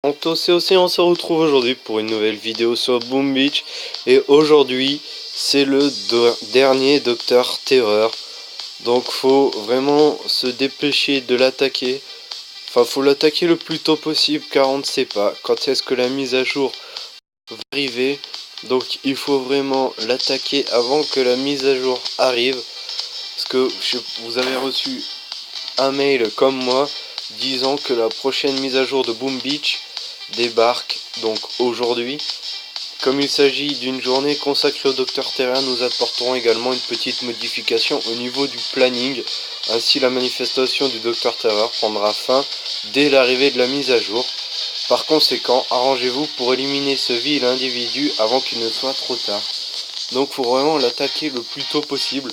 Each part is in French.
C'est aussi, on se retrouve aujourd'hui pour une nouvelle vidéo sur Boom Beach. Et aujourd'hui, c'est le dernier Docteur Terreur. Donc faut vraiment se dépêcher de l'attaquer. Enfin, faut l'attaquer le plus tôt possible car on ne sait pas quand est-ce que la mise à jour va arriver. Donc il faut vraiment l'attaquer avant que la mise à jour arrive. Parce que vous avez reçu un mail comme moi disant que la prochaine mise à jour de Boom Beach débarque donc aujourd'hui. Comme il s'agit d'une journée consacrée au Docteur Terreur, nous apporterons également une petite modification au niveau du planning. Ainsi, la manifestation du Docteur Terreur prendra fin dès l'arrivée de la mise à jour. Par conséquent, arrangez-vous pour éliminer ce vil individu avant qu'il ne soit trop tard. Donc il faut vraiment l'attaquer le plus tôt possible.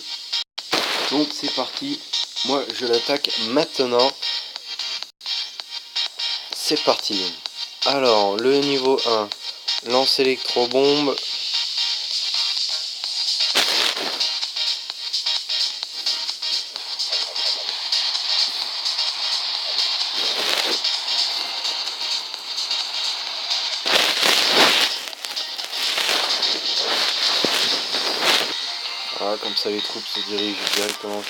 Donc c'est parti, moi je l'attaque maintenant. C'est parti. Alors, le niveau 1, lance électrobombe. Voilà, comme ça les troupes se dirigent directement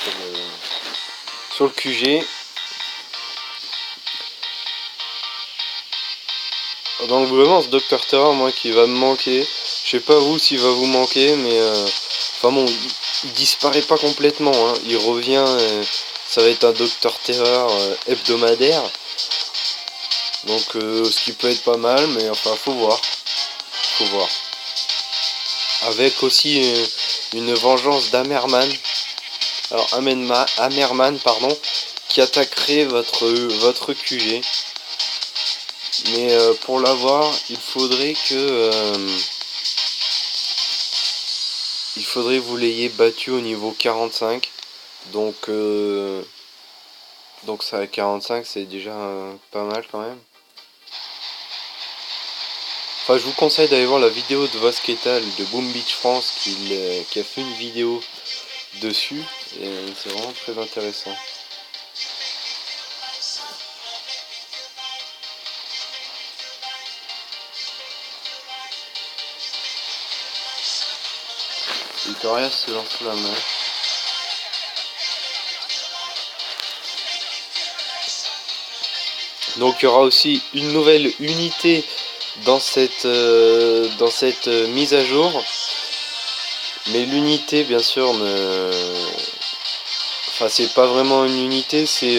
sur le QG. Donc vraiment ce Docteur Terror, moi, qui va me manquer. Je sais pas vous s'il va vous manquer, mais enfin bon, il disparaît pas complètement, hein. Il revient, ça va être un Docteur Terror hebdomadaire. Donc ce qui peut être pas mal, mais enfin faut voir. Faut voir. Avec aussi une vengeance d'Hammerman. Alors Hammerman, pardon, qui attaquerait votre QG. Mais pour l'avoir, il faudrait vous l'ayez battu au niveau 45. Donc ça à 45, c'est déjà pas mal quand même. Enfin, je vous conseille d'aller voir la vidéo de Vasquetal de Boom Beach France qui a fait une vidéo dessus. Et c'est vraiment très intéressant. Victoria se lance sous la main. Donc il y aura aussi une nouvelle unité dans cette mise à jour. Mais l'unité, bien sûr, enfin, c'est pas vraiment une unité, c'est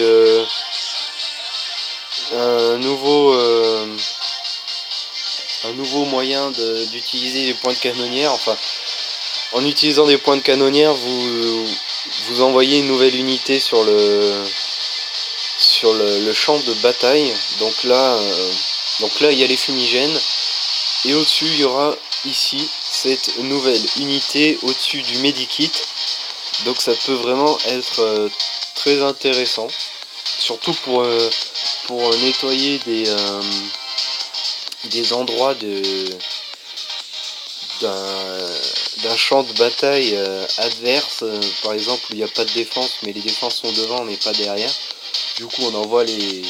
un nouveau moyen d'utiliser les points de canonnière. Enfin, en utilisant des points de canonnière, vous envoyez une nouvelle unité sur le champ de bataille. Donc là, il y a les fumigènes. Et au-dessus, il y aura ici cette nouvelle unité au-dessus du medikit. Donc ça peut vraiment être très intéressant. Surtout pour nettoyer des endroits d'un champ de bataille adverse. Par exemple, où il n'y a pas de défense, mais les défenses sont devant mais pas derrière. Du coup, on envoie les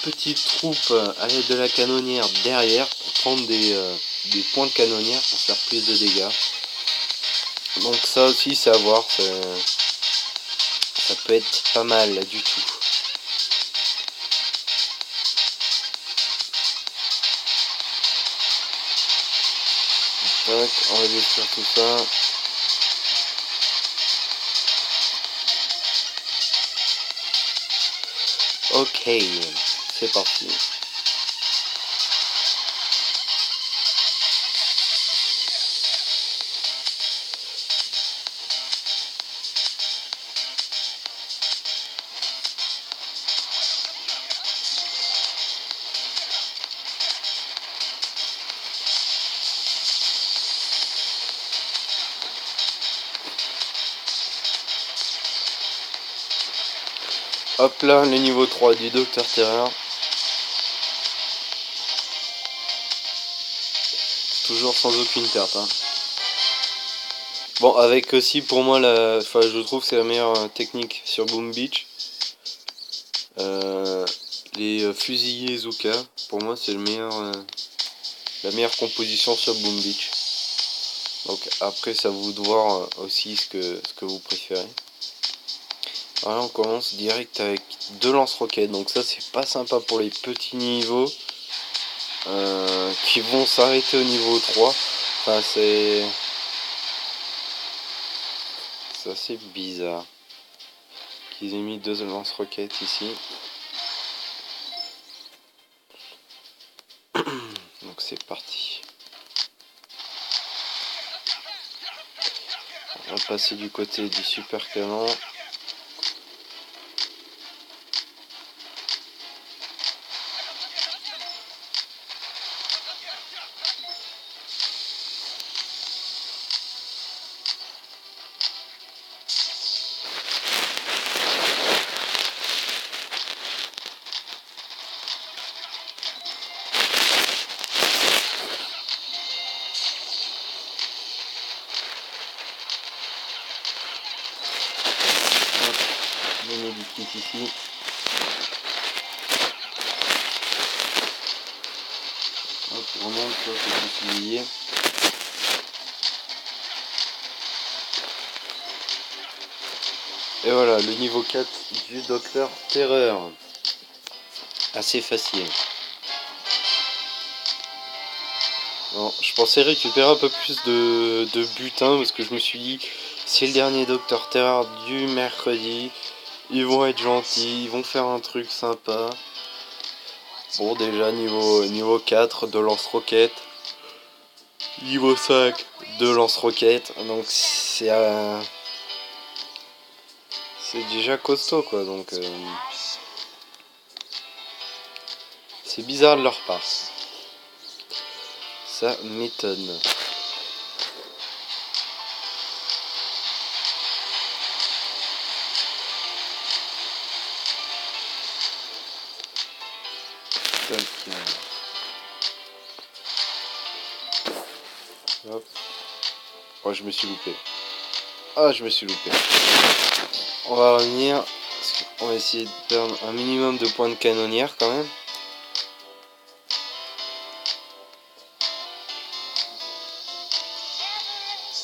petites troupes à l'aide de la canonnière derrière pour prendre des points de canonnière pour faire plus de dégâts. Donc ça aussi c'est à voir, ça peut être pas mal du tout. Donc on va détruire tout ça. Ok, c'est parti. Hop là, le niveau 3 du Docteur Terreur. Toujours sans aucune perte. Hein. Bon, avec aussi pour moi, je trouve que c'est la meilleure technique sur Boom Beach. les fusiliers Zuka. Pour moi c'est le meilleur, la meilleure composition sur Boom Beach. Donc après c'est à vous de voir aussi ce que vous préférez. Voilà, on commence direct avec 2 lance-roquettes, donc ça c'est pas sympa pour les petits niveaux qui vont s'arrêter au niveau 3. Enfin c'est assez bizarre qu'ils aient mis 2 lance-roquettes ici. Donc c'est parti. On va passer du côté du super canon. Je mets du kit ici. Hop, on remonte sur ce fusilier. Et voilà, le niveau 4 du Docteur Terreur. Assez facile. Bon, je pensais récupérer un peu plus de butin parce que je me suis dit, c'est le dernier Docteur Terreur du mercredi. Ils vont être gentils, ils vont faire un truc sympa. Bon, déjà niveau 4 de lance-roquettes. Niveau 5 de lance-roquettes. Donc c'est déjà costaud quoi. Donc c'est bizarre de leur part. Ça m'étonne. Hop. Oh, je me suis loupé. Ah, je me suis loupé. On va revenir. On va essayer de perdre un minimum de points de canonnière quand même.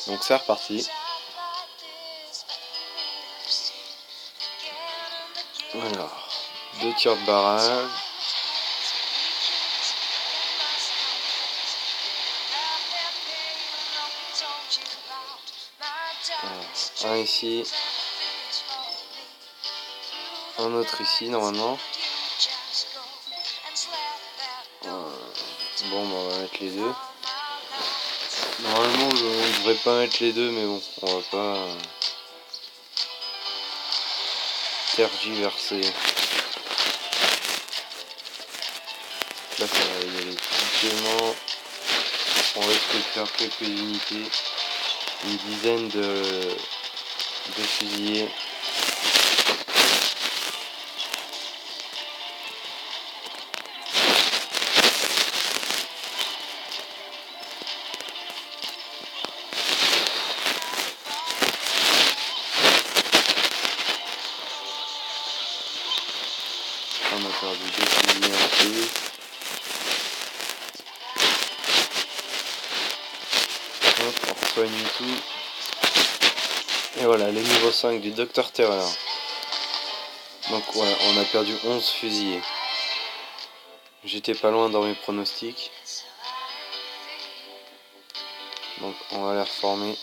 Donc c'est reparti. Alors, 2 tirs de barrage. Alors, un ici. Un autre ici normalement. Bon, bah, on va mettre les deux. Normalement, on ne devrait pas mettre les deux, mais bon, on va pas tergiverser. Là, ça va y aller tranquillement. On risque de faire quelques unités. Une dizaine de fusillés. On a perdu 2 fusillés en plus. Hop, on soigne tout. Et voilà, le niveau 5 du Docteur Terreur. Donc ouais, on a perdu 11 fusillés. J'étais pas loin dans mes pronostics. Donc on va les reformer.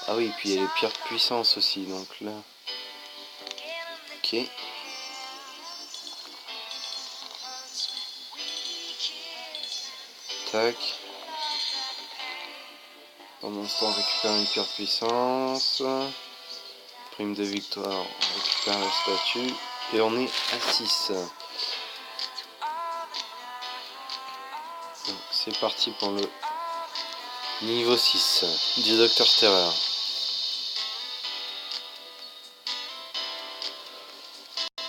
Ah oui, puis il y a les pierres de puissance aussi, donc là. Ok. Tac. Pendant ce temps, on récupère une pierre de puissance. Prime de victoire, on récupère la statue. Et on est à 6. C'est parti pour le niveau 6 du Docteur Terreur.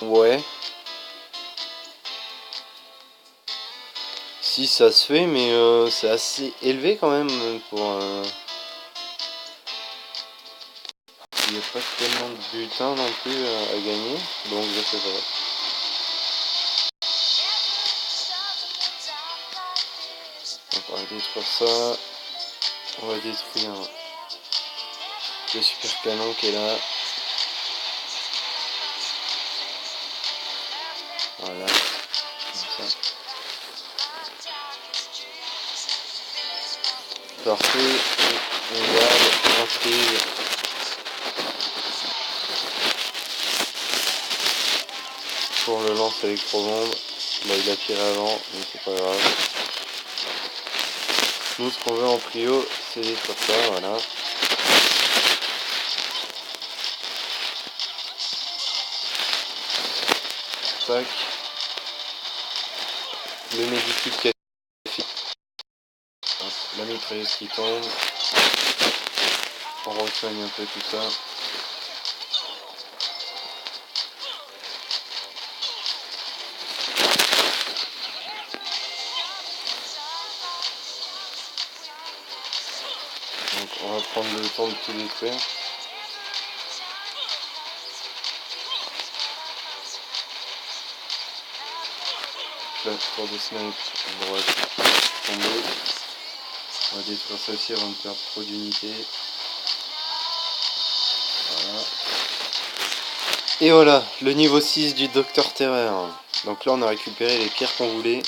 Ouais. Si ça se fait, mais c'est assez élevé quand même pour... Il n'y a pas tellement de butin non plus à gagner, donc je sais pas. On va détruire ça. On va détruire le super canon qui est là. Voilà. Comme ça. Parfait. On garde. On frise. Pour le lance électrobombe. Bah, il a tiré avant, mais c'est pas grave. Nous, ce qu'on veut en prio, c'est détruire ça, voilà. Tac. Le médikit qui a fait. La mitrailleuse qui tombe. On resoigne un peu tout ça. Donc on va prendre le temps de tout détruire. Là, pour des snipes à droite, tomber. On va détruire ça aussi avant de perdre trop d'unités. Voilà. Et voilà, le niveau 6 du Docteur Terreur. Donc là on a récupéré les pierres qu'on voulait.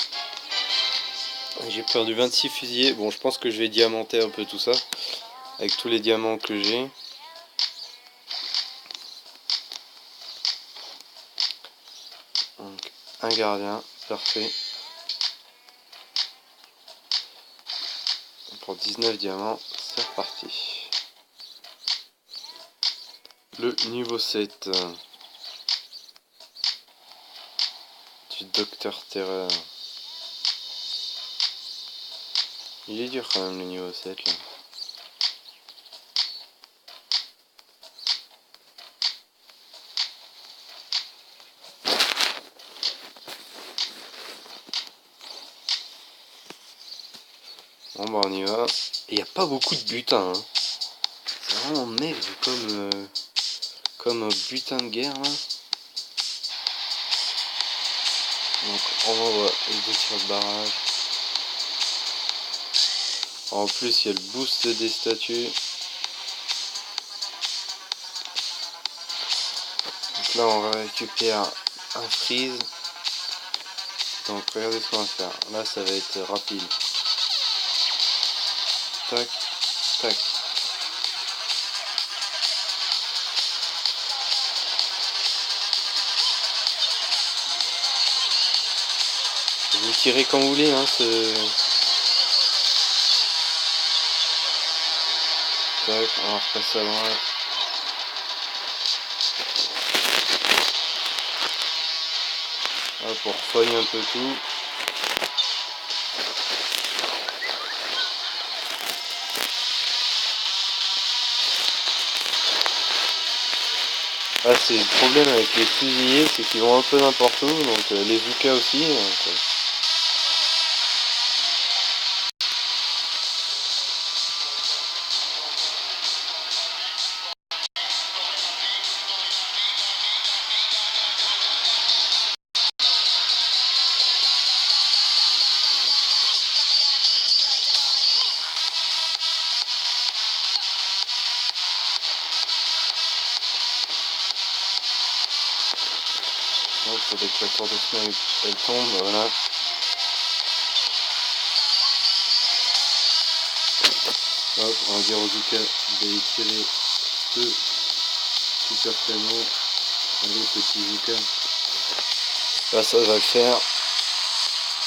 J'ai perdu 26 fusillés. Bon, je pense que je vais diamanter un peu tout ça. Avec tous les diamants que j'ai. Donc, un gardien, parfait. Pour 19 diamants, c'est reparti. Le niveau 7 du Docteur Terreur. Il est dur quand même le niveau 7 là. Bon bah on y va. Et il n'y a pas beaucoup de butin. Hein. C'est vraiment maigre comme butin de guerre là. Donc on envoie les deux tirs de barrage. En plus il y a le boost des statues. Donc là on récupère un freeze. Donc regardez ce qu'on va faire. Là ça va être rapide. Tac, tac. Vous tirez quand vous voulez, hein, Tac, on va repasser à droite. Hop, on refeuille un peu tout. Ah, c'est le problème avec les fusiliers, c'est qu'ils vont un peu n'importe où, donc les Zuka aussi. Donc, hop, avec la tour de snipe, elle tombe, voilà. Hop, on va dire aux Zuka d'aller tirer ce super canon. Allez, petit Zuka. Là, ça va le faire.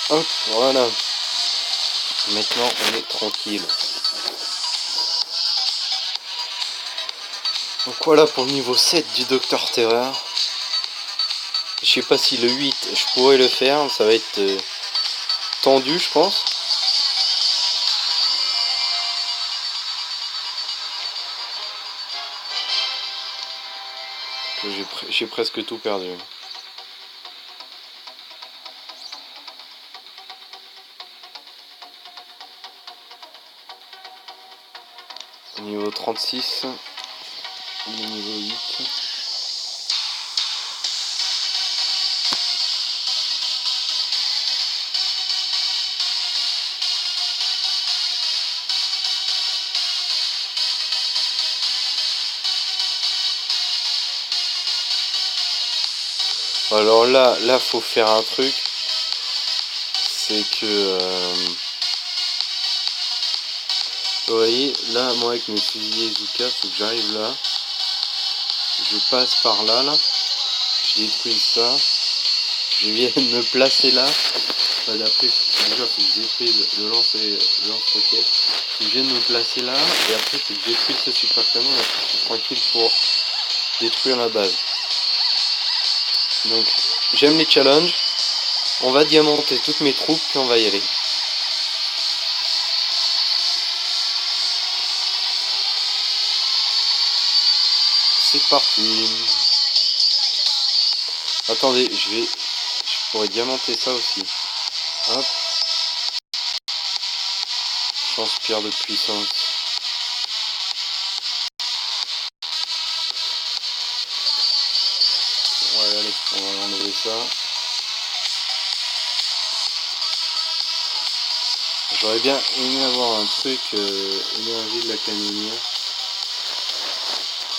Hop, voilà. Maintenant, on est tranquille. Donc voilà pour le niveau 7 du Docteur Terreur. Je sais pas si le 8 je pourrais le faire, ça va être tendu je pense. J'ai presque tout perdu. Niveau 36, niveau 8. Alors là faut faire un truc, c'est que vous voyez là, moi avec mes fusils Izuka, faut que j'arrive là, je passe par là, je détruis ça, je viens de me placer là. Enfin, d'après, déjà faut que je détruise le lance-roquette, faut que je vienne me placer là, et après faut que je détruise ce super canon, et après je suis tranquille pour détruire la base. Donc j'aime les challenges, on va diamanter toutes mes troupes, puis on va y aller. C'est parti. Attendez, je pourrais diamanter ça aussi. Hop. J'inspire de puissance. Ouais, allez, on va enlever ça. J'aurais bien aimé avoir un truc énergie de la canonnière.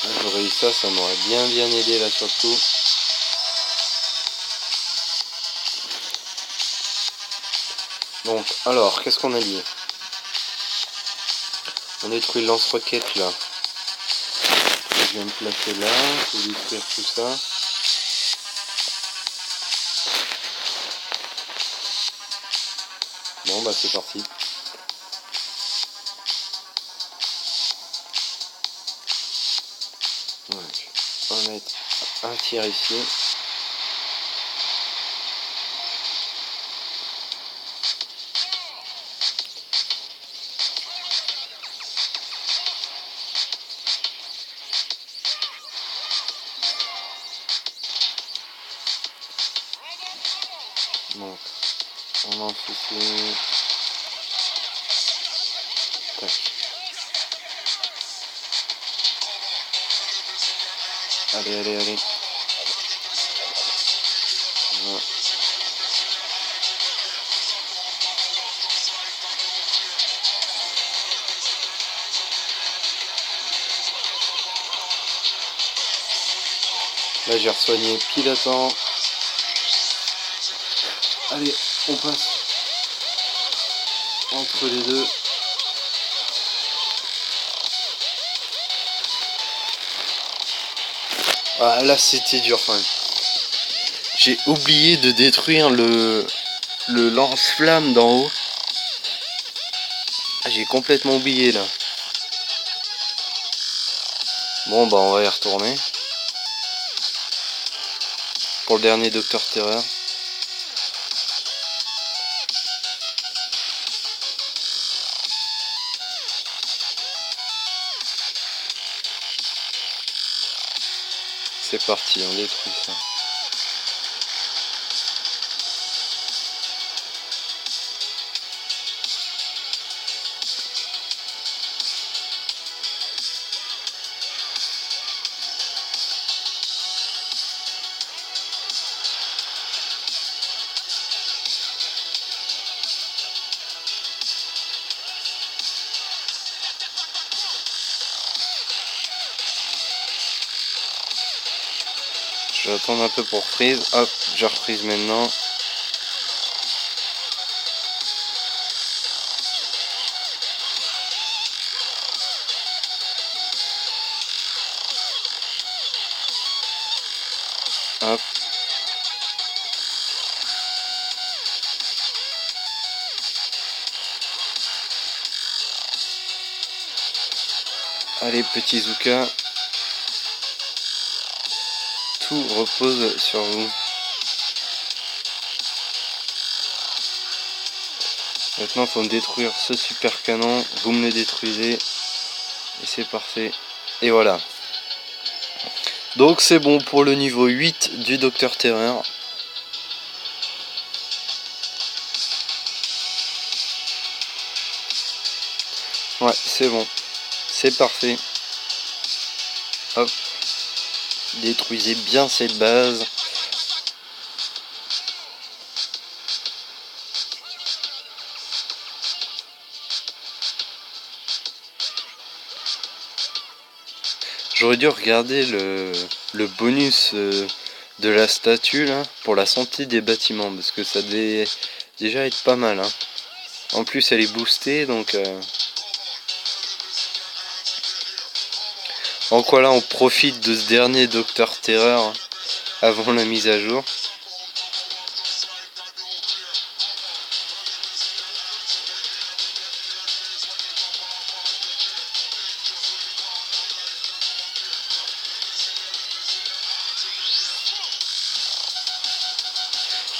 Là, j'aurais eu ça, ça m'aurait bien aidé là surtout. Donc, alors, qu'est-ce qu'on a dit? On détruit le lance-roquette là. Je viens me placer là, je vais détruire tout ça. Bon bah c'est parti. Donc, on va mettre un tir ici. Donc, on lance ici. Tac. Allez. Voilà. Là j'ai re-soigné pile à temps. Allez, on passe entre les deux. Ah là c'était dur quand même. J'ai oublié de détruire le lance-flamme d'en haut. Ah, j'ai complètement oublié là. Bon bah on va y retourner. Pour le dernier Docteur Terreur. C'est parti, on détruit ça. Je vais attendre un peu pour freeze. Hop, je refreeze maintenant. Hop. Allez, petit Zuka. Tout repose sur vous. Maintenant, il faut me détruire ce super canon. Vous me le détruisez. Et c'est parfait. Et voilà. Donc c'est bon pour le niveau 8 du Docteur Terreur. Ouais, c'est bon. C'est parfait. Hop. Détruisez bien cette base. J'aurais dû regarder le bonus de la statue là pour la santé des bâtiments, parce que ça devait déjà être pas mal, hein. En plus elle est boostée, donc en quoi là on profite de ce dernier Docteur Terreur, hein, avant la mise à jour.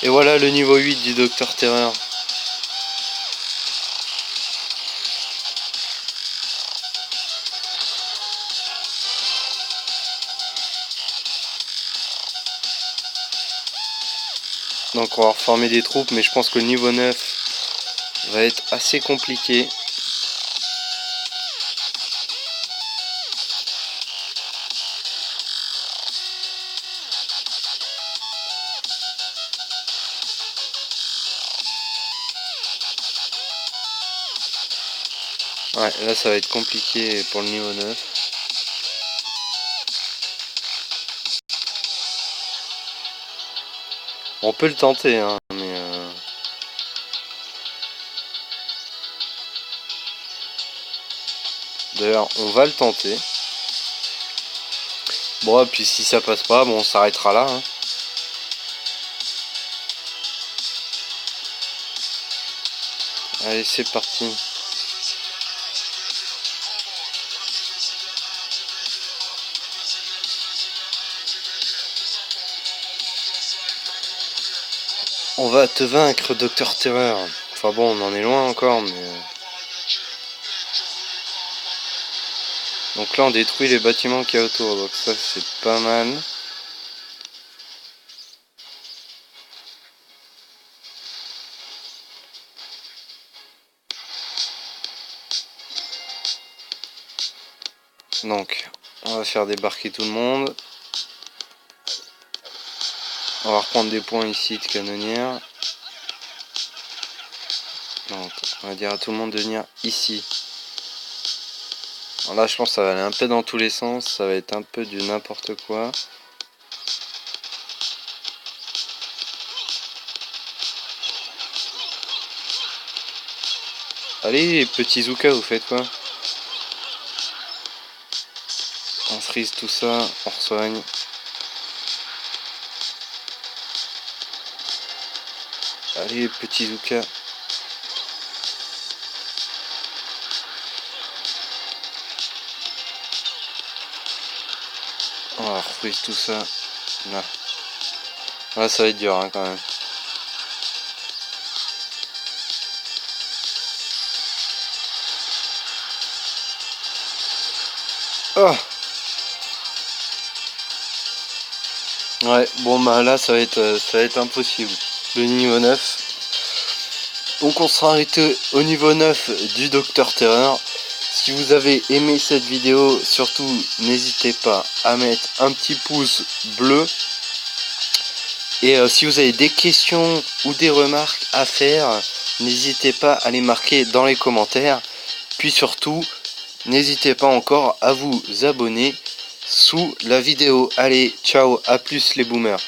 Et voilà le niveau 8 du Docteur Terreur. Donc on va reformer des troupes, mais je pense que le niveau 9 va être assez compliqué. Ouais, là ça va être compliqué pour le niveau 9. On peut le tenter, hein, mais d'ailleurs on va le tenter. Bon, et puis si ça passe pas, bon on s'arrêtera là, hein. Allez, c'est parti. On va te vaincre, Docteur Terreur. Enfin bon, on en est loin encore, mais... Donc là, on détruit les bâtiments qu'il y a autour, donc ça, c'est pas mal. Donc, on va faire débarquer tout le monde. On va reprendre des points ici de canonnière. Donc, on va dire à tout le monde de venir ici. Alors là, je pense que ça va aller un peu dans tous les sens. Ça va être un peu du n'importe quoi. Allez, petit Zuka, vous faites quoi? On freeze tout ça, on resoigne. Allez, petit Zuka. On va refreeze tout ça. Là. Là, ça va être dur, hein, quand même. Oh! Ouais, bon bah là ça va être impossible. Le niveau 9. Donc on sera arrêté au niveau 9 du Docteur Terreur. Si vous avez aimé cette vidéo, surtout n'hésitez pas à mettre un petit pouce bleu. Et si vous avez des questions ou des remarques à faire, n'hésitez pas à les marquer dans les commentaires. Puis surtout, n'hésitez pas encore à vous abonner sous la vidéo. Allez, ciao, à plus les boomers.